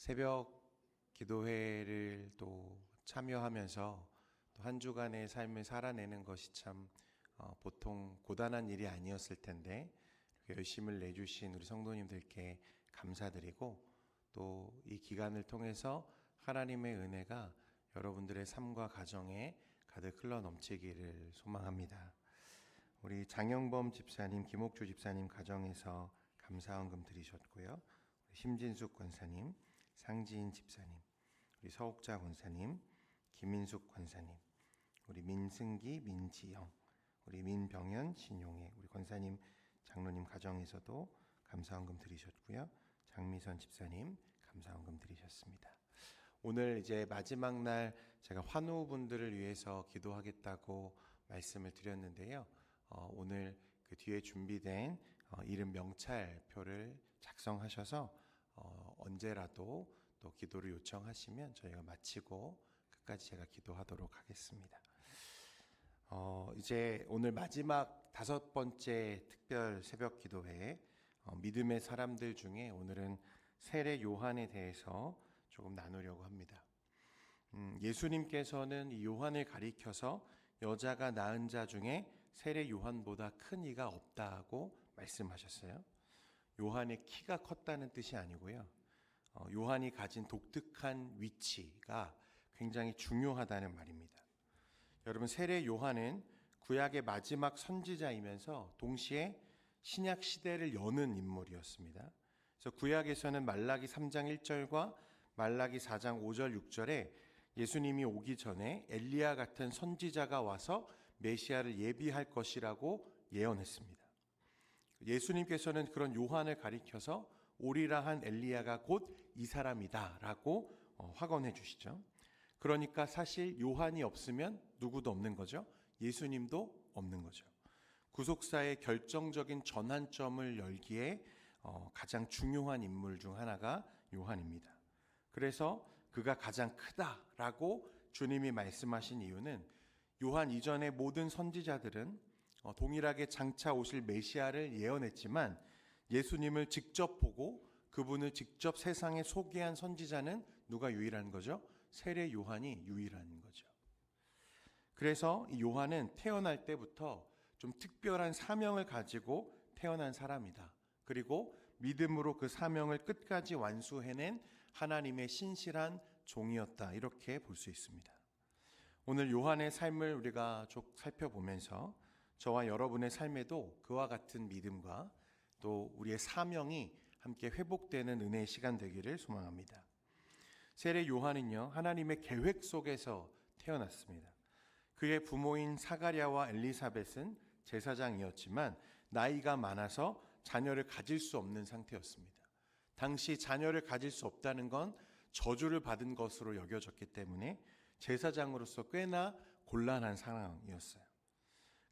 새벽 기도회를 또 참여하면서 또 한 주간의 삶을 살아내는 것이 참 보통 고단한 일이 아니었을 텐데 이렇게 열심을 내주신 우리 성도님들께 감사드리고 또 이 기간을 통해서 하나님의 은혜가 여러분들의 삶과 가정에 가득 흘러 넘치기를 소망합니다. 우리 장영범 집사님, 김옥주 집사님 가정에서 감사헌금 드리셨고요. 우리 심진숙 권사님, 상지인 집사님, 우리 서옥자 권사님, 김인숙 권사님, 우리 민승기, 민지영, 우리 민병현, 신용혜, 우리 권사님, 장로님 가정에서도 감사헌금 드리셨고요. 장미선 집사님 감사헌금 드리셨습니다. 오늘 이제 마지막 날 제가 환우분들을 위해서 기도하겠다고 말씀을 드렸는데요. 오늘 그 뒤에 준비된 이름 명찰표를 작성하셔서 언제라도 또 기도를 요청하시면 저희가 마치고 끝까지 제가 기도하도록 하겠습니다. 이제 오늘 마지막 5번째 특별 새벽 기도회에 믿음의 사람들 중에 오늘은 세례 요한에 대해서 조금 나누려고 합니다. 예수님께서는 이 요한을 가리켜서 여자가 낳은 자 중에 세례 요한보다 큰 이가 없다고 말씀하셨어요. 요한의 키가 컸다는 뜻이 아니고요. 요한이 가진 독특한 위치가 굉장히 중요하다는 말입니다. 여러분, 세례 요한은 구약의 마지막 선지자이면서 동시에 신약 시대를 여는 인물이었습니다. 그래서 구약에서는 말라기 3장 1절과 말라기 4장 5절 6절에 예수님이 오기 전에 엘리야 같은 선지자가 와서 메시아를 예비할 것이라고 예언했습니다. 예수님께서는 그런 요한을 가리켜서 오리라 한 엘리야가 곧 이 사람이다 라고 확언해 주시죠. 그러니까 사실 요한이 없으면 누구도 없는 거죠. 예수님도 없는 거죠. 구속사의 결정적인 전환점을 열기에 가장 중요한 인물 중 하나가 요한입니다. 그래서 그가 가장 크다라고 주님이 말씀하신 이유는 요한 이전의 모든 선지자들은 동일하게 장차 오실 메시아를 예언했지만 예수님을 직접 보고 그분을 직접 세상에 소개한 선지자는 누가 유일한 거죠? 세례 요한이 유일한 거죠. 그래서 이 요한은 태어날 때부터 좀 특별한 사명을 가지고 태어난 사람이다. 그리고 믿음으로 그 사명을 끝까지 완수해낸 하나님의 신실한 종이었다. 이렇게 볼 수 있습니다. 오늘 요한의 삶을 우리가 쭉 살펴보면서 저와 여러분의 삶에도 그와 같은 믿음과 또 우리의 사명이 함께 회복되는 은혜의 시간 되기를 소망합니다. 세례 요한은요, 하나님의 계획 속에서 태어났습니다. 그의 부모인 사가랴와 엘리사벳은 제사장이었지만 나이가 많아서 자녀를 가질 수 없는 상태였습니다. 당시 자녀를 가질 수 없다는 건 저주를 받은 것으로 여겨졌기 때문에 제사장으로서 꽤나 곤란한 상황이었어요.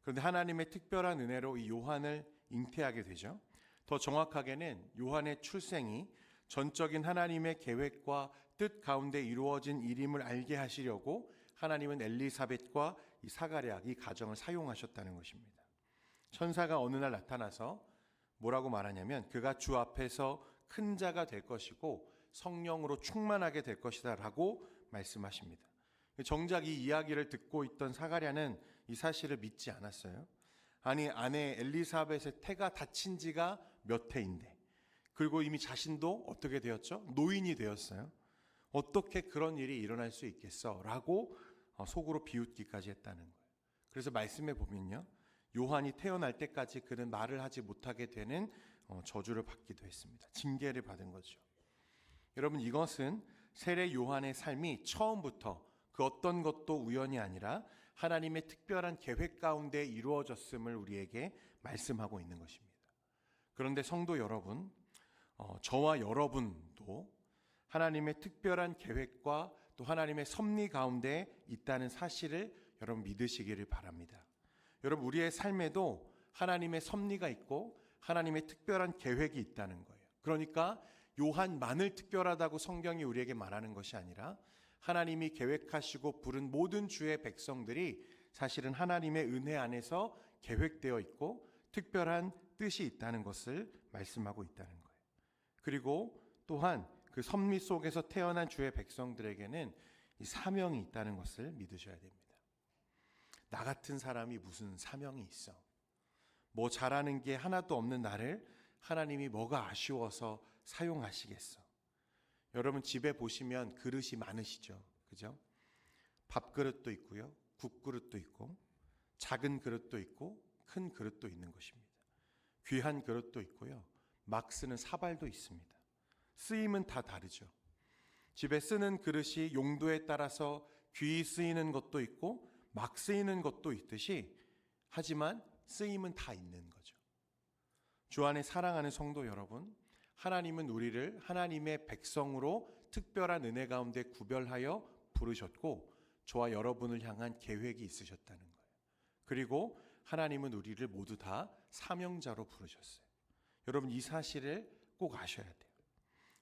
그런데 하나님의 특별한 은혜로 이 요한을 잉태하게 되죠. 더 정확하게는 요한의 출생이 전적인 하나님의 계획과 뜻 가운데 이루어진 일임을 알게 하시려고 하나님은 엘리사벳과 이 사가랴, 이 가정을 사용하셨다는 것입니다. 천사가 어느 날 나타나서 뭐라고 말하냐면 그가 주 앞에서 큰 자가 될 것이고 성령으로 충만하게 될 것이다 라고 말씀하십니다. 정작 이 이야기를 듣고 있던 사가랴는 이 사실을 믿지 않았어요. 아니, 아내 엘리사벳의 태가 다친 지가 몇 해인데, 그리고 이미 자신도 어떻게 되었죠? 노인이 되었어요. 어떻게 그런 일이 일어날 수 있겠어? 라고 속으로 비웃기까지 했다는 거예요. 그래서 말씀해 보면요, 요한이 태어날 때까지 그는 말을 하지 못하게 되는 저주를 받기도 했습니다. 징계를 받은 거죠. 여러분, 이것은 세례 요한의 삶이 처음부터 그 어떤 것도 우연이 아니라 하나님의 특별한 계획 가운데 이루어졌음을 우리에게 말씀하고 있는 것입니다. 그런데 성도 여러분, 저와 여러분도 하나님의 특별한 계획과 또 하나님의 섭리 가운데 있다는 사실을 여러분 믿으시기를 바랍니다. 여러분, 우리의 삶에도 하나님의 섭리가 있고 하나님의 특별한 계획이 있다는 거예요. 그러니까 요한만을 특별하다고 성경이 우리에게 말하는 것이 아니라 하나님이 계획하시고 부른 모든 주의 백성들이 사실은 하나님의 은혜 안에서 계획되어 있고 특별한 뜻이 있다는 것을 말씀하고 있다는 거예요. 그리고 또한 그 선미 속에서 태어난 주의 백성들에게는 이 사명이 있다는 것을 믿으셔야 됩니다. 나 같은 사람이 무슨 사명이 있어? 뭐 잘하는 게 하나도 없는 나를 하나님이 뭐가 아쉬워서 사용하시겠어? 여러분 집에 보시면 그릇이 많으시죠? 그죠? 밥그릇도 있고요. 국그릇도 있고 작은 그릇도 있고 큰 그릇도 있는 것입니다. 귀한 그릇도 있고요. 막 쓰는 사발도 있습니다. 쓰임은 다 다르죠. 집에 쓰는 그릇이 용도에 따라서 귀히 쓰이는 것도 있고 막 쓰이는 것도 있듯이 하지만 쓰임은 다 있는 거죠. 주 안에 사랑하는 성도 여러분, 하나님은 우리를 하나님의 백성으로 특별한 은혜 가운데 구별하여 부르셨고 저와 여러분을 향한 계획이 있으셨다는 거예요. 그리고 하나님은 우리를 모두 다 사명자로 부르셨어요. 여러분 이 사실을 꼭 아셔야 돼요.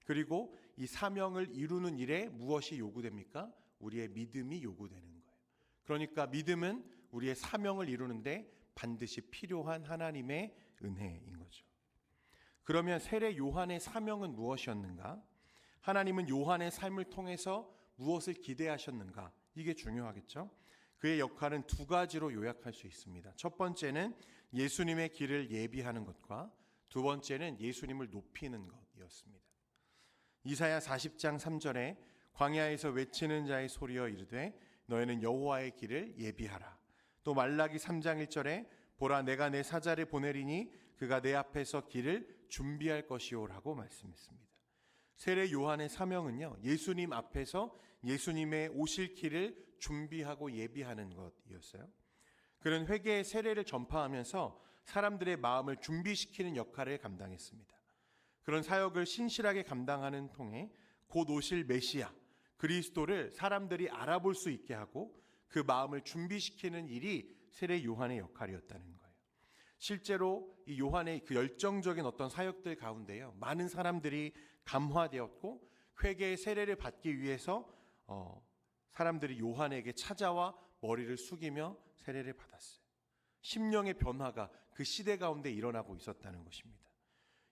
그리고 이 사명을 이루는 일에 무엇이 요구됩니까? 우리의 믿음이 요구되는 거예요. 그러니까 믿음은 우리의 사명을 이루는데 반드시 필요한 하나님의 은혜인 거죠. 그러면 세례 요한의 사명은 무엇이었는가? 하나님은 요한의 삶을 통해서 무엇을 기대하셨는가? 이게 중요하겠죠. 그의 역할은 두 가지로 요약할 수 있습니다. 첫 번째는 예수님의 길을 예비하는 것과 두 번째는 예수님을 높이는 것이었습니다. 이사야 40장 3절에 광야에서 외치는 자의 소리여 이르되 너희는 여호와의 길을 예비하라. 또 말라기 3장 1절에 보라 내가 내 사자를 보내리니 그가 내 앞에서 길을 준비할 것이오라고 말씀했습니다. 세례 요한의 사명은요, 예수님 앞에서 예수님의 오실 길을 준비하고 예비하는 것이었어요. 그는 회개의 세례를 전파하면서 사람들의 마음을 준비시키는 역할을 감당했습니다. 그런 사역을 신실하게 감당하는 통해 곧 오실 메시아 그리스도를 사람들이 알아볼 수 있게 하고 그 마음을 준비시키는 일이 세례 요한의 역할이었다는 거예요. 실제로 이 요한의 그 열정적인 어떤 사역들 가운데요, 많은 사람들이 감화되었고 회개의 세례를 받기 위해서 사람들이 요한에게 찾아와 머리를 숙이며 세례를 받았어요. 심령의 변화가 그 시대 가운데 일어나고 있었다는 것입니다.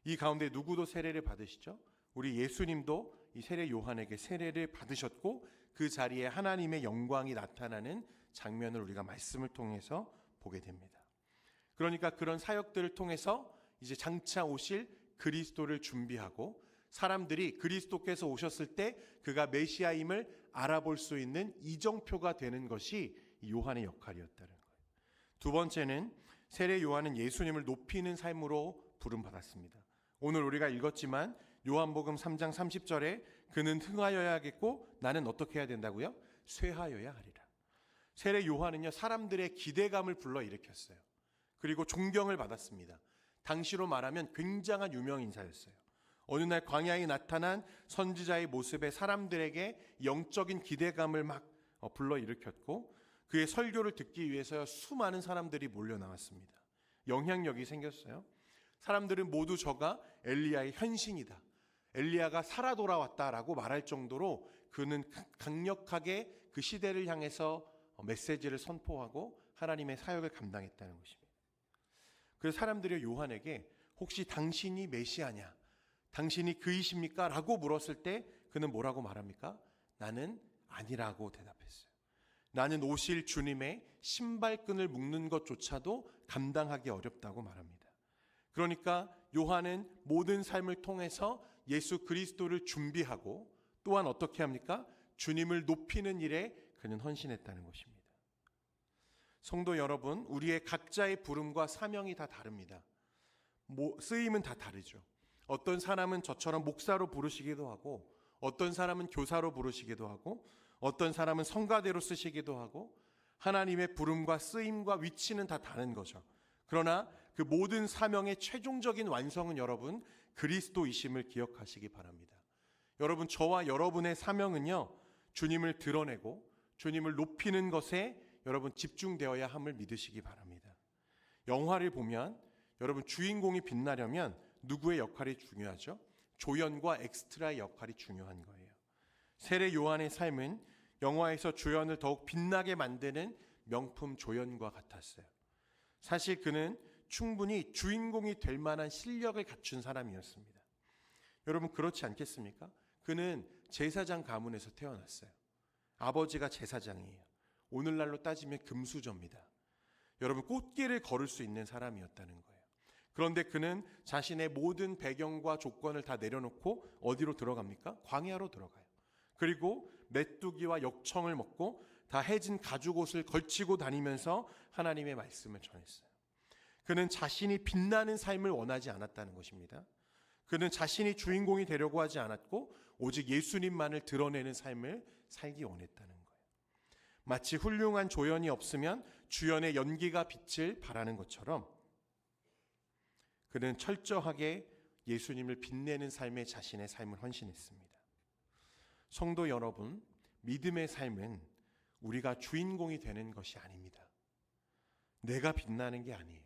이 가운데 누구도 세례를 받으시죠? 우리 예수님도 이 세례 요한에게 세례를 받으셨고 그 자리에 하나님의 영광이 나타나는 장면을 우리가 말씀을 통해서 보게 됩니다. 그러니까 그런 사역들을 통해서 이제 장차 오실 그리스도를 준비하고 사람들이 그리스도께서 오셨을 때 그가 메시아임을 알아볼 수 있는 이정표가 되는 것이 요한의 역할이었다는 거예요. 두 번째는 세례 요한은 예수님을 높이는 삶으로 부름받았습니다. 오늘 우리가 읽었지만 요한복음 3장 30절에 그는 흥하여야겠고 나는 어떻게 해야 된다고요? 쇠하여야 하리라. 세례 요한은요, 사람들의 기대감을 불러일으켰어요. 그리고 존경을 받았습니다. 당시로 말하면 굉장한 유명 인사였어요. 어느 날 광야에 나타난 선지자의 모습에 사람들에게 영적인 기대감을 막 불러일으켰고 그의 설교를 듣기 위해서 수많은 사람들이 몰려 나왔습니다. 영향력이 생겼어요. 사람들은 모두 저가 엘리야의 현신이다, 엘리야가 살아 돌아왔다라고 말할 정도로 그는 강력하게 그 시대를 향해서 메시지를 선포하고 하나님의 사역을 감당했다는 것입니다. 그래서 사람들이 요한에게 혹시 당신이 메시아냐? 당신이 그이십니까? 라고 물었을 때 그는 뭐라고 말합니까? 나는 아니라고 대답했어요. 나는 오실 주님의 신발끈을 묶는 것조차도 감당하기 어렵다고 말합니다. 그러니까 요한은 모든 삶을 통해서 예수 그리스도를 준비하고 또한 어떻게 합니까? 주님을 높이는 일에 그는 헌신했다는 것입니다. 성도 여러분, 우리의 각자의 부름과 사명이 다 다릅니다. 쓰임은 다 다르죠. 어떤 사람은 저처럼 목사로 부르시기도 하고 어떤 사람은 교사로 부르시기도 하고 어떤 사람은 성가대로 쓰시기도 하고 하나님의 부름과 쓰임과 위치는 다 다른 거죠. 그러나 그 모든 사명의 최종적인 완성은 여러분 그리스도이심을 기억하시기 바랍니다. 여러분 저와 여러분의 사명은요 주님을 드러내고 주님을 높이는 것에 여러분 집중되어야 함을 믿으시기 바랍니다. 영화를 보면 여러분 주인공이 빛나려면 누구의 역할이 중요하죠? 조연과 엑스트라의 역할이 중요한 거예요. 세례 요한의 삶은 영화에서 조연을 더욱 빛나게 만드는 명품 조연과 같았어요. 사실 그는 충분히 주인공이 될 만한 실력을 갖춘 사람이었습니다. 여러분 그렇지 않겠습니까? 그는 제사장 가문에서 태어났어요. 아버지가 제사장이에요. 오늘날로 따지면 금수저입니다. 여러분, 꽃길을 걸을 수 있는 사람이었다는 거예요. 그런데 그는 자신의 모든 배경과 조건을 다 내려놓고 어디로 들어갑니까? 광야로 들어가요. 그리고 메뚜기와 역청을 먹고 다 해진 가죽옷을 걸치고 다니면서 하나님의 말씀을 전했어요. 그는 자신이 빛나는 삶을 원하지 않았다는 것입니다. 그는 자신이 주인공이 되려고 하지 않았고 오직 예수님만을 드러내는 삶을 살기 원했다는 거예요. 마치 훌륭한 조연이 없으면 주연의 연기가 빛을 발하는 것처럼 그는 철저하게 예수님을 빛내는 삶에 자신의 삶을 헌신했습니다. 성도 여러분, 믿음의 삶은 우리가 주인공이 되는 것이 아닙니다. 내가 빛나는 게 아니에요.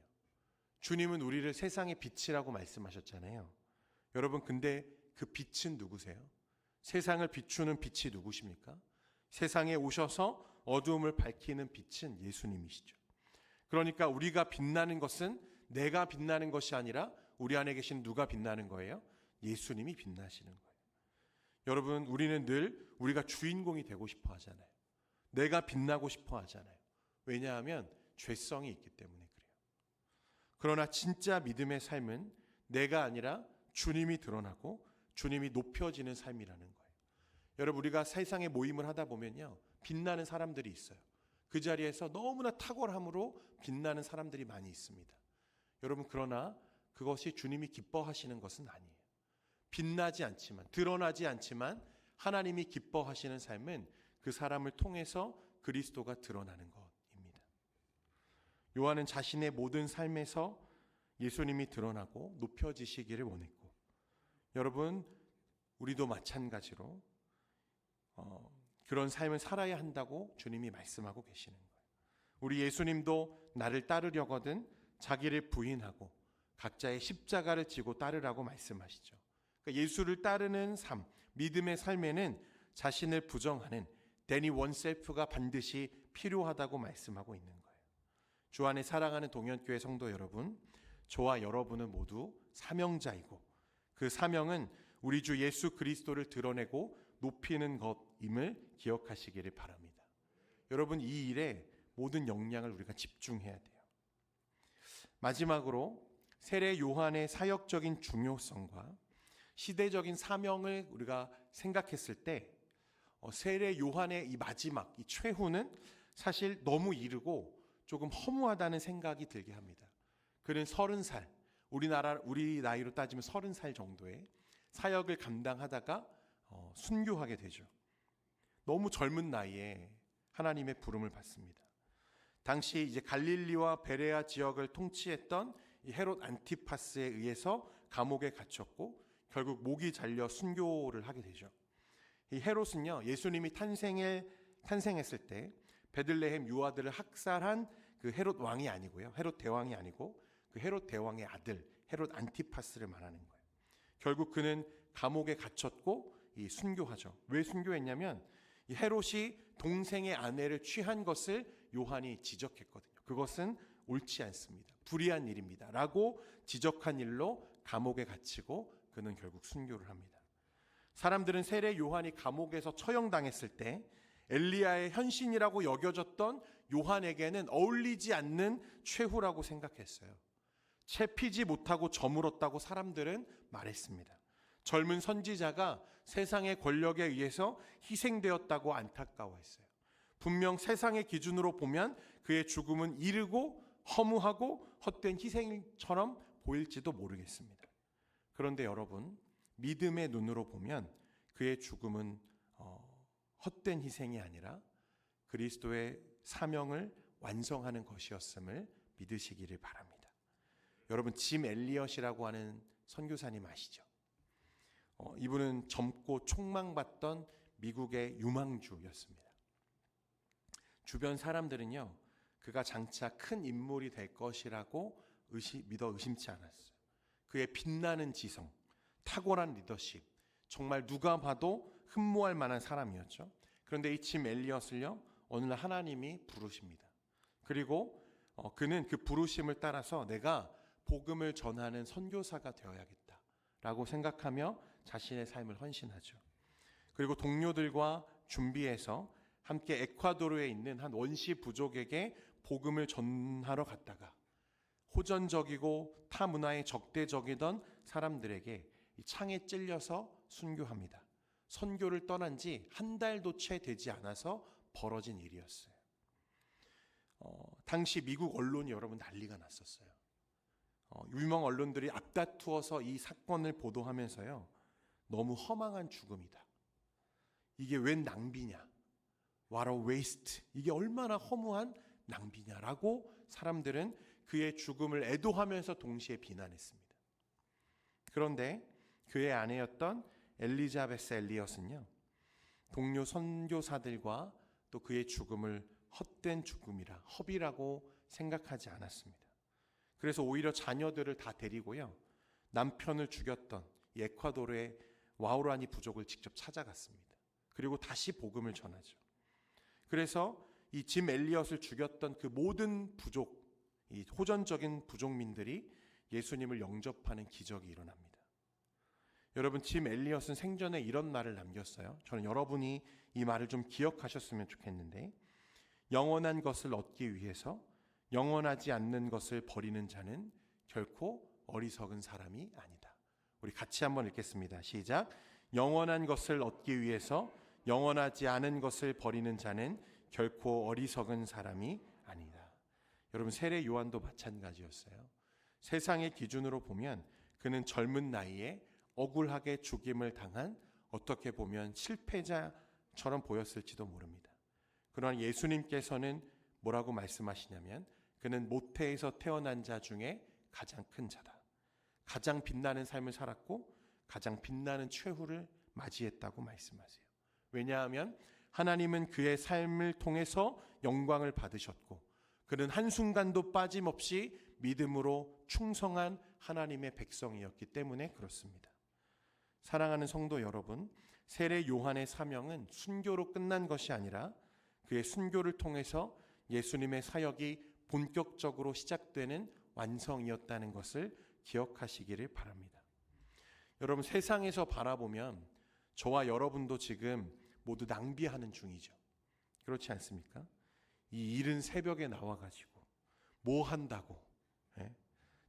주님은 우리를 세상의 빛이라고 말씀하셨잖아요. 여러분, 근데 그 빛은 누구세요? 세상을 비추는 빛이 누구십니까? 세상에 오셔서 어두움을 밝히는 빛은 예수님이시죠. 그러니까 우리가 빛나는 것은 내가 빛나는 것이 아니라 우리 안에 계신 누가 빛나는 거예요? 예수님이 빛나시는 거예요. 여러분, 우리는 늘 우리가 주인공이 되고 싶어 하잖아요. 내가 빛나고 싶어 하잖아요. 왜냐하면 죄성이 있기 때문에 그래요. 그러나 진짜 믿음의 삶은 내가 아니라 주님이 드러나고 주님이 높여지는 삶이라는 거예요. 여러분, 우리가 세상에 모임을 하다 보면요, 빛나는 사람들이 있어요. 그 자리에서 너무나 탁월함으로 빛나는 사람들이 많이 있습니다. 여러분, 그러나 그것이 주님이 기뻐하시는 것은 아니에요. 빛나지 않지만, 드러나지 않지만 하나님이 기뻐하시는 삶은 그 사람을 통해서 그리스도가 드러나는 것입니다. 요한은 자신의 모든 삶에서 예수님이 드러나고 높여지시기를 원했고, 여러분, 우리도 마찬가지로 그런 삶을 살아야 한다고 주님이 말씀하고 계시는 거예요. 우리 예수님도 나를 따르려거든 자기를 부인하고 각자의 십자가를 지고 따르라고 말씀하시죠. 그러니까 예수를 따르는 삶, 믿음의 삶에는 자신을 부정하는 데니 원셀프가 반드시 필요하다고 말씀하고 있는 거예요. 주 안에 사랑하는 동현교회 성도 여러분, 저와 여러분은 모두 사명자이고 그 사명은 우리 주 예수 그리스도를 드러내고 높이는 것임을 기억하시기를 바랍니다. 여러분, 이 일에 모든 역량을 우리가 집중해야 돼요. 마지막으로 세례 요한의 사역적인 중요성과 시대적인 사명을 우리가 생각했을 때 세례 요한의 이 마지막, 이 최후는 사실 너무 이르고 조금 허무하다는 생각이 들게 합니다. 그는 30살, 우리 나이로 따지면 30살 정도의 사역을 감당하다가 순교하게 되죠. 너무 젊은 나이에 하나님의 부름을 받습니다. 당시 이제 갈릴리와 베레아 지역을 통치했던 이 헤롯 안티파스에 의해서 감옥에 갇혔고 결국 목이 잘려 순교를 하게 되죠. 이 헤롯은요, 예수님이 탄생했을 때 베들레헴 유아들을 학살한 그 헤롯 왕이 아니고요, 헤롯 대왕이 아니고 그 헤롯 대왕의 아들 헤롯 안티파스를 말하는 거예요. 결국 그는 감옥에 갇혔고 이 순교하죠. 왜 순교했냐면 이 헤롯이 동생의 아내를 취한 것을 요한이 지적했거든요. 그것은 옳지 않습니다. 불의한 일입니다. 라고 지적한 일로 감옥에 갇히고 그는 결국 순교를 합니다. 사람들은 세례 요한이 감옥에서 처형당했을 때 엘리야의 현신이라고 여겨졌던 요한에게는 어울리지 않는 최후라고 생각했어요. 채 피지 못하고 저물었다고 사람들은 말했습니다. 젊은 선지자가 세상의 권력에 의해서 희생되었다고 안타까워했어요. 분명 세상의 기준으로 보면 그의 죽음은 이르고 허무하고 헛된 희생처럼 보일지도 모르겠습니다. 그런데 여러분, 믿음의 눈으로 보면 그의 죽음은 헛된 희생이 아니라 그리스도의 사명을 완성하는 것이었음을 믿으시기를 바랍니다. 여러분, 짐 엘리엇이라고 하는 선교사님 아시죠? 이분은 젊고 촉망받던 미국의 유망주였습니다. 주변 사람들은요, 그가 장차 큰 인물이 될 것이라고 믿어 의심치 않았어요. 그의 빛나는 지성, 탁월한 리더십, 정말 누가 봐도 흠모할 만한 사람이었죠. 그런데 이 짐 엘리엇을요, 어느 날 하나님이 부르십니다. 그리고 그는 그 부르심을 따라서 내가 복음을 전하는 선교사가 되어야겠다라고 생각하며 자신의 삶을 헌신하죠. 그리고 동료들과 준비해서 함께 에콰도르에 있는 한 원시 부족에게 복음을 전하러 갔다가 호전적이고 타 문화에 적대적이던 사람들에게 이 창에 찔려서 순교합니다. 선교를 떠난 지 한 달도 채 되지 않아서 벌어진 일이었어요. 당시 미국 언론이 여러분 난리가 났었어요. 유명 언론들이 앞다투어서 이 사건을 보도하면서요, 너무 허망한 죽음이다. 이게 웬 낭비냐? What a waste. 이게 얼마나 허무한 낭비냐라고 사람들은 그의 죽음을 애도하면서 동시에 비난했습니다. 그런데 그의 아내였던 엘리자베스 엘리엇은요, 동료 선교사들과 또 그의 죽음을 헛된 죽음이라, 허비라고 생각하지 않았습니다. 그래서 오히려 자녀들을 다 데리고요, 남편을 죽였던 에콰도르의 와우라니 부족을 직접 찾아갔습니다. 그리고 다시 복음을 전하죠. 그래서 이 짐 엘리엇을 죽였던 그 모든 부족, 이 호전적인 부족민들이 예수님을 영접하는 기적이 일어납니다. 여러분, 짐 엘리엇은 생전에 이런 말을 남겼어요. 저는 여러분이 이 말을 좀 기억하셨으면 좋겠는데, 영원한 것을 얻기 위해서 영원하지 않는 것을 버리는 자는 결코 어리석은 사람이 아니다. 우리 같이 한번 읽겠습니다. 시작. 영원한 것을 얻기 위해서 영원하지 않은 것을 버리는 자는 결코 어리석은 사람이 아니다. 여러분, 세례 요한도 마찬가지였어요. 세상의 기준으로 보면 그는 젊은 나이에 억울하게 죽임을 당한, 어떻게 보면 실패자처럼 보였을지도 모릅니다. 그러나 예수님께서는 뭐라고 말씀하시냐면, 그는 모태에서 태어난 자 중에 가장 큰 자다. 가장 빛나는 삶을 살았고 가장 빛나는 최후를 맞이했다고 말씀하세요. 왜냐하면 하나님은 그의 삶을 통해서 영광을 받으셨고, 그는 한순간도 빠짐없이 믿음으로 충성한 하나님의 백성이었기 때문에 그렇습니다. 사랑하는 성도 여러분, 세례 요한의 사명은 순교로 끝난 것이 아니라 그의 순교를 통해서 예수님의 사역이 본격적으로 시작되는 완성이었다는 것을 기억하시기를 바랍니다. 여러분, 세상에서 바라보면 저와 여러분도 지금 모두 낭비하는 중이죠. 그렇지 않습니까? 이 이른 새벽에 나와가지고 뭐 한다고,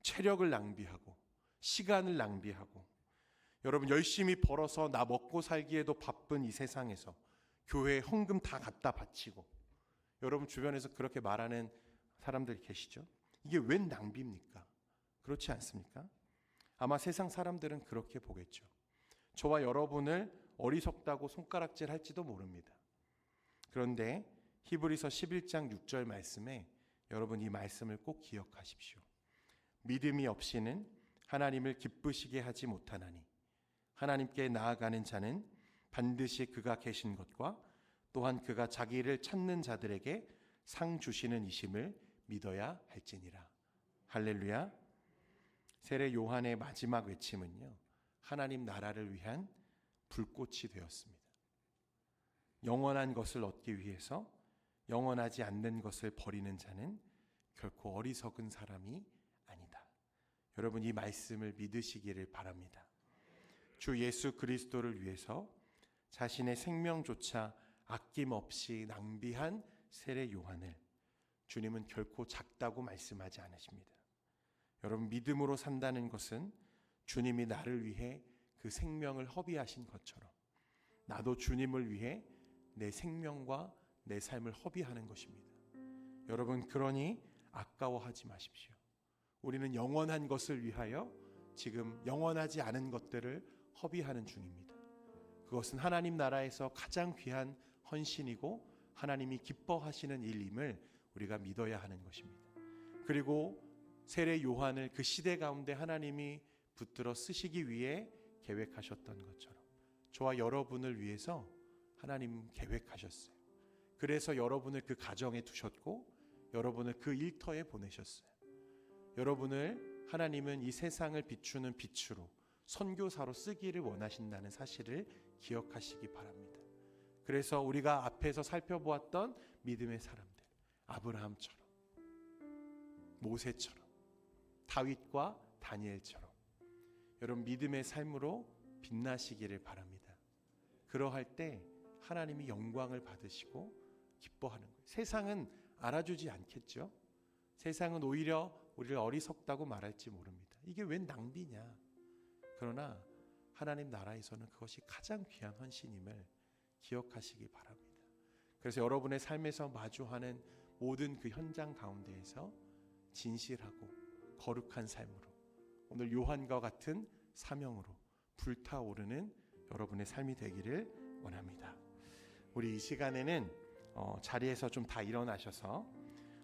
체력을 낭비하고 시간을 낭비하고, 여러분 열심히 벌어서 나 먹고 살기에도 바쁜 이 세상에서 교회에 헌금 다 갖다 바치고, 여러분 주변에서 그렇게 말하는 사람들 계시죠? 이게 웬 낭비입니까? 그렇지 않습니까? 아마 세상 사람들은 그렇게 보겠죠. 저와 여러분을 어리석다고 손가락질 할지도 모릅니다. 그런데 히브리서 11장 6절 말씀에 여러분 이 말씀을 꼭 기억하십시오. 믿음이 없이는 하나님을 기쁘시게 하지 못하나니 하나님께 나아가는 자는 반드시 그가 계신 것과 또한 그가 자기를 찾는 자들에게 상 주시는 이심을 믿어야 할지니라. 할렐루야. 세례 요한의 마지막 외침은요, 하나님 나라를 위한 불꽃이 되었습니다. 영원한 것을 얻기 위해서 영원하지 않는 것을 버리는 자는 결코 어리석은 사람이 아니다. 여러분, 이 말씀을 믿으시기를 바랍니다. 주 예수 그리스도를 위해서 자신의 생명조차 아낌없이 낭비한 세례 요한을 주님은 결코 작다고 말씀하지 않으십니다. 여러분, 믿음으로 산다는 것은 주님이 나를 위해 그 생명을 허비하신 것처럼 나도 주님을 위해 내 생명과 내 삶을 허비하는 것입니다. 여러분, 그러니 아까워하지 마십시오. 우리는 영원한 것을 위하여 지금 영원하지 않은 것들을 허비하는 중입니다. 그것은 하나님 나라에서 가장 귀한 헌신이고 하나님이 기뻐하시는 일임을 우리가 믿어야 하는 것입니다. 그리고 세례 요한을 그 시대 가운데 하나님이 붙들어 쓰시기 위해 계획하셨던 것처럼 저와 여러분을 위해서 하나님 계획하셨어요. 그래서 여러분을 그 가정에 두셨고 여러분을 그 일터에 보내셨어요. 여러분을 하나님은 이 세상을 비추는 빛으로 선교사로 쓰기를 원하신다는 사실을 기억하시기 바랍니다. 그래서 우리가 앞에서 살펴보았던 믿음의 사람들, 아브라함처럼, 모세처럼, 다윗과 다니엘처럼 여러분 믿음의 삶으로 빛나시기를 바랍니다. 그러할 때 하나님이 영광을 받으시고 기뻐하는 거예요. 세상은 알아주지 않겠죠. 세상은 오히려 우리를 어리석다고 말할지 모릅니다. 이게 웬 낭비냐. 그러나 하나님 나라에서는 그것이 가장 귀한 헌신임을 기억하시기 바랍니다. 그래서 여러분의 삶에서 마주하는 모든 그 현장 가운데에서 진실하고 거룩한 삶으로, 오늘 요한과 같은 사명으로 불타오르는 여러분의 삶이 되기를 원합니다. 우리 이 시간에는 자리에서 좀 다 일어나셔서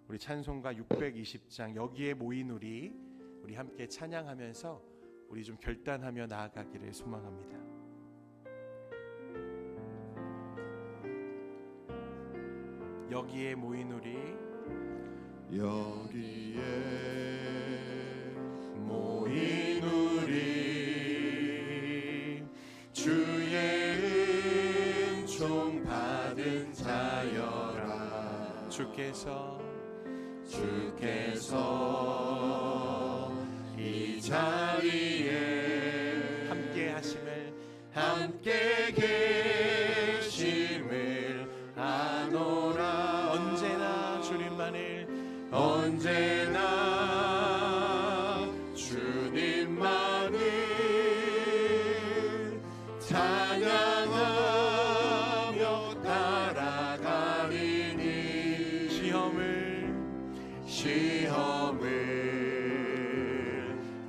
우리 찬송가 620장 여기에 모인 우리 함께 찬양하면서 우리 좀 결단하며 나아가기를 소망합니다. 여기에 모인 우리, 여기에 모인 우리, 주의 은총 받은 자여라. 주께서 이 자리에 함께 하심을 계심을 아노라. 언제나 주님만을 찬양하며 따라가리니. 시험을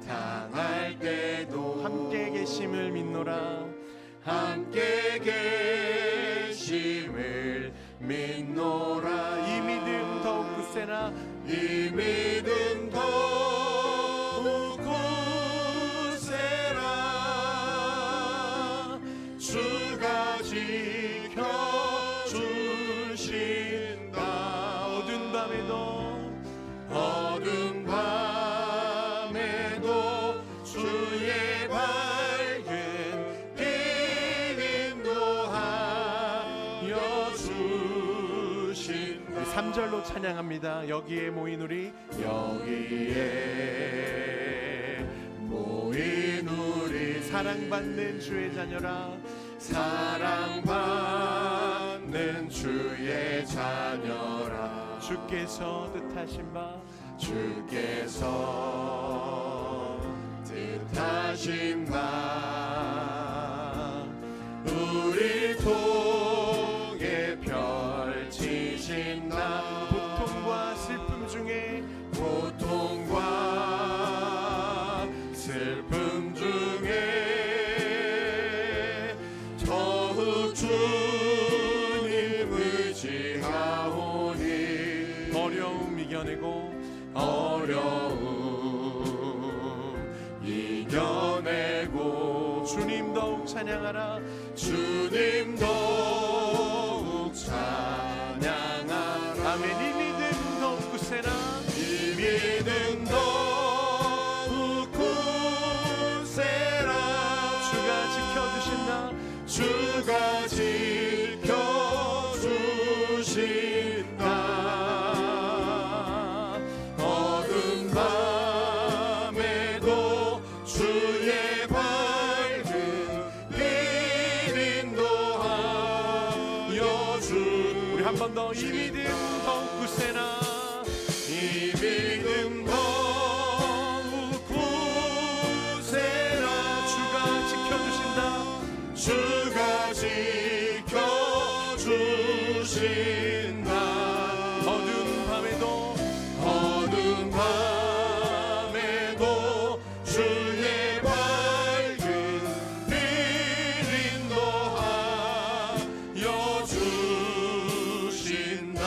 당할 때도 함께 계심을 믿노라. 함께 계심을 믿노라. 이 믿음 더욱 굳세나, 이 믿음 더욱 굳세라. 주가 지켜주신다. 어두운 밤에도 주의 밝은 길 인도하여 주신다. 3절로 찬양합니다. 여기에 모인 우리, 여기에 모인 우리, 사랑받는 주의 자녀라. 사랑받는 주의 자녀라. 주께서 뜻하신 바 우리 통해 펼치신 나. 고통과 슬픔 중에 더욱 주님 의지하오니. 어려움 이겨내고 주님 더욱 찬양하라. 주님 더욱 찬양하라. 아멘. 이 믿음 더욱 굳세나, 이 믿음 더욱 굳세라. 주가 지켜주신다. 어두운 밤에도 주의 밝은 길 인도하여 우리 한 번 더. 이 믿음 더욱 굳세나, 이 믿음 더욱 굳세라. 주가 지켜주신다. 어두운 밤에도 주의 밝은 길 인도하여 주신다.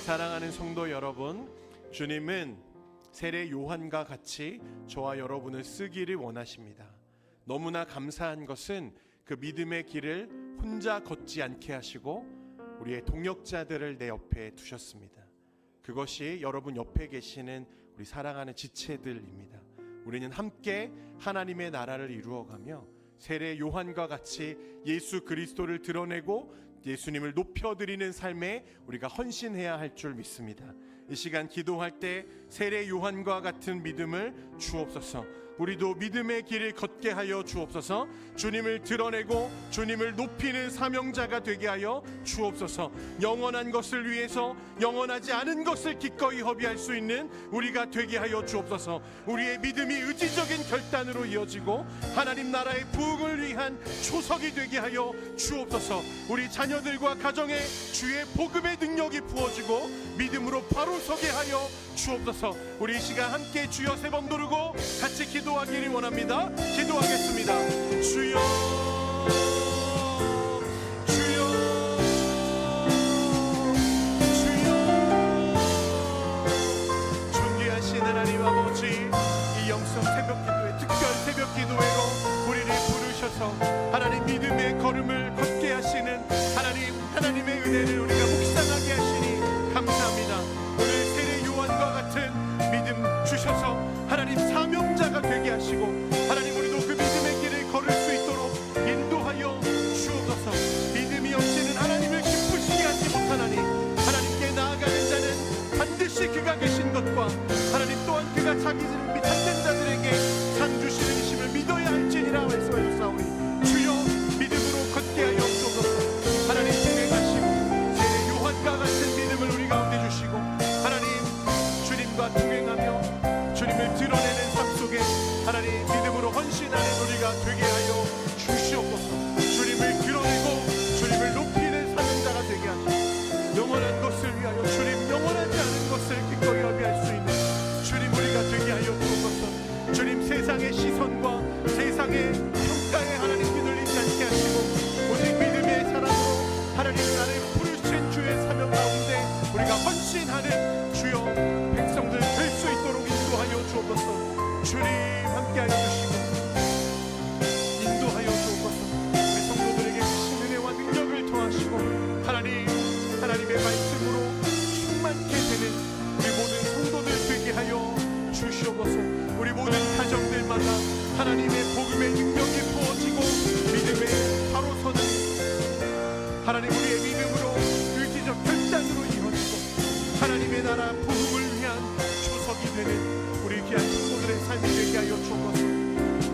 사랑하는 성도 여러분, 주님은 세례 요한과 같이 저와 여러분을 쓰기를 원하십니다. 너무나 감사한 것은 그 믿음의 길을 혼자 걷지 않게 하시고 우리의 동역자들을 내 옆에 두셨습니다. 그것이 여러분 옆에 계시는 우리 사랑하는 지체들입니다. 우리는 함께 하나님의 나라를 이루어가며 세례 요한과 같이 예수 그리스도를 드러내고 예수님을 높여드리는 삶에 우리가 헌신해야 할 줄 믿습니다. 이 시간 기도할 때 세례 요한과 같은 믿음을 주옵소서. 우리도 믿음의 길을 걷게 하여 주옵소서. 주님을 드러내고 주님을 높이는 사명자가 되게 하여 주옵소서. 영원한 것을 위해서 영원하지 않은 것을 기꺼이 허비할 수 있는 우리가 되게 하여 주옵소서. 우리의 믿음이 의지적인 결단으로 이어지고 하나님 나라의 부흥을 위한 초석이 되게 하여 주옵소서. 우리 자녀들과 가정에 주의 복음의 능력이 부어지고 믿음으로 바로 서게 하여 주옵소서. 우리 이 시간 함께 주여 세 번 부르고 같이 기도하기를 원합니다. 기도하겠습니다. 주여, 주여, 주여. 존귀하신 하나님 아버지, 이 영성 새벽 기도회, 특별 새벽 기도회로 우리를 부르셔서 하나님 믿음의 걸음을 걷게 하시는 하나님의 은혜를 우리가 묵상하게 하시니 감사합니다. 오늘 세례 요한과 같은 믿음 주셔서 하나님 사명자가 되게 하시고 하나님 우리도 그 믿음의 길을 걸을 수 있도록 인도하여 주옵소서. 믿음이 없이는 하나님을 기쁘시게 하지 못하나니 하나님께 나아가는 자는 반드시 그가 계신 것과 하나님 또한 그가 자기를 믿는 자들에게 상 주시는 이심을 믿어야 할지니라 말씀하셨사오니 주여 믿음으로 걷게 하여 주옵소서. 하나님 동행하시고 세례 요한과 같은 믿음을 우리 가운데 주시고 하나님 주님과 동행하며 주님을 드러내는 삶 속에 하나님 믿음으로 헌신하는 우리가 되게 하여 주시옵소서. 주님을 드러내고 주님을 높이는 사명자가 되게 하시고 영원한 것을 위하여 주님 영원하지 않은 것을 기꺼이 허비할 수 있는 주님 우리가 되게 하여 주옵소서. 주님 세상의 시선과 세상의 평가에 하나님 휘둘리지 않게 하시고 오직 믿음의 사랑으로 하나님 나를 부르신 주의 사명 가운데 우리가 헌신하는 주여 백성들 될 수 있도록 인도하여 주옵소서. 주님 함께하여 주시고 인도하여 주옵소서. 우리 성도들에게 주신 은혜와 능력을 더하시고 하나님의 말씀으로 충만케 되는 우리 모든 성도들 되게 하여 주시옵소서. 우리 모든 가정들마다 하나님의 복음의 능력이 부어지고 믿음의 바로 서는 하나님 우리의 믿음으로 의지적 결단으로 이어지고 하나님의 나라 부흥을 위한 초석이 되는 우리 귀한 성도들의 삶이 되게 하여 주옵소서.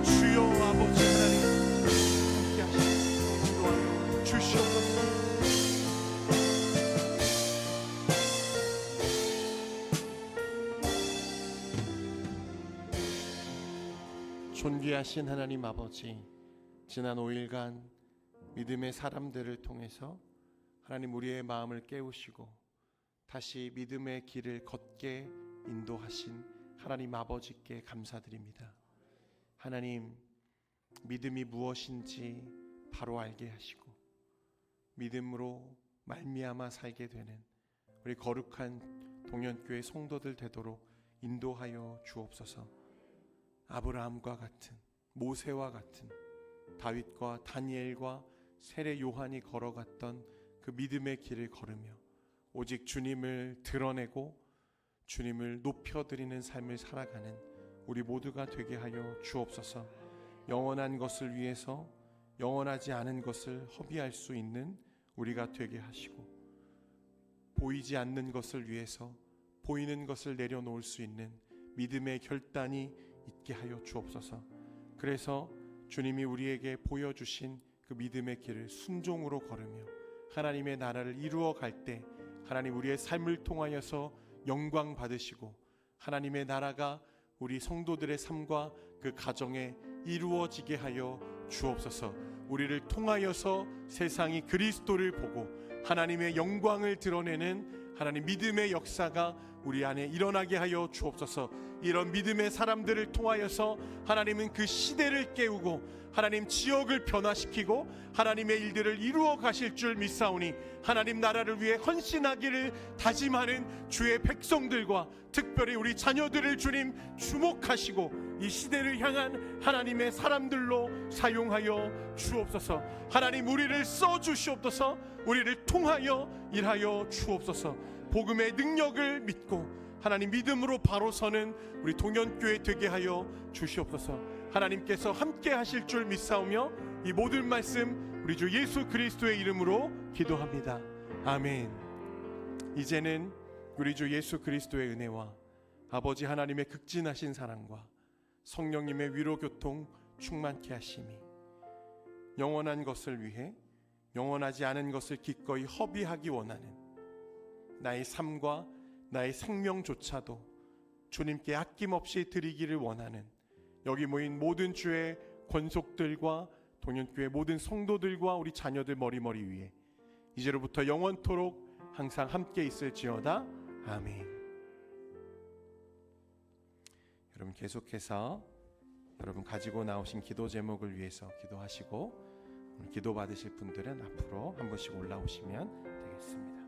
주여 아버지 하나님 함께 하시고 인도하여 주시옵소서. 존귀하신 하나님 아버지, 지난 5일간 믿음의 사람들을 통해서 하나님 우리의 마음을 깨우시고 다시 믿음의 길을 걷게 인도하신 하나님 아버지께 감사드립니다. 하나님 믿음이 무엇인지 바로 알게 하시고 믿음으로 말미암아 살게 되는 우리 거룩한 동현교회 성도들 되도록 인도하여 주옵소서. 아브라함과 같은 모세와 같은 다윗과 다니엘과 세례 요한이 걸어갔던 그 믿음의 길을 걸으며 오직 주님을 드러내고 주님을 높여드리는 삶을 살아가는 우리 모두가 되게 하여 주옵소서. 영원한 것을 위해서 영원하지 않은 것을 허비할 수 있는 우리가 되게 하시고 보이지 않는 것을 위해서 보이는 것을 내려놓을 수 있는 믿음의 결단이 있게 하여 주옵소서. 그래서 주님이 우리에게 보여주신 그 믿음의 길을 순종으로 걸으며 하나님의 나라를 이루어 갈 때 하나님 우리의 삶을 통하여서 영광 받으시고 하나님의 나라가 우리 성도들의 삶과 그 가정에 이루어지게 하여 주옵소서. 우리를 통하여서 세상이 그리스도를 보고 하나님의 영광을 드러내는 하나님 믿음의 역사가 우리 안에 일어나게 하여 주옵소서. 이런 믿음의 사람들을 통하여서 하나님은 그 시대를 깨우고 하나님 지역을 변화시키고 하나님의 일들을 이루어 가실 줄 믿사오니 하나님 나라를 위해 헌신하기를 다짐하는 주의 백성들과 특별히 우리 자녀들을 주님 주목하시고 이 시대를 향한 하나님의 사람들로 사용하여 주옵소서. 하나님 우리를 써주시옵소서. 우리를 통하여 일하여 주옵소서. 복음의 능력을 믿고 하나님 믿음으로 바로 서는 우리 동현교회 되게 하여 주시옵소서. 하나님께서 함께 하실 줄 믿사오며 이 모든 말씀 우리 주 예수 그리스도의 이름으로 기도합니다. 아멘. 이제는 우리 주 예수 그리스도의 은혜와 아버지 하나님의 극진하신 사랑과 성령님의 위로 교통 충만케 하심이 영원한 것을 위해 영원하지 않은 것을 기꺼이 허비하기 원하는 나의 삶과 나의 생명조차도 주님께 아낌없이 드리기를 원하는 여기 모인 모든 주의 권속들과 동현교회 모든 성도들과 우리 자녀들 머리머리 위에 이제로부터 영원토록 항상 함께 있을지어다. 아멘. 여러분 계속해서 여러분 가지고 나오신 기도 제목을 위해서 기도하시고 기도 받으실 분들은 앞으로 한 번씩 올라오시면 되겠습니다.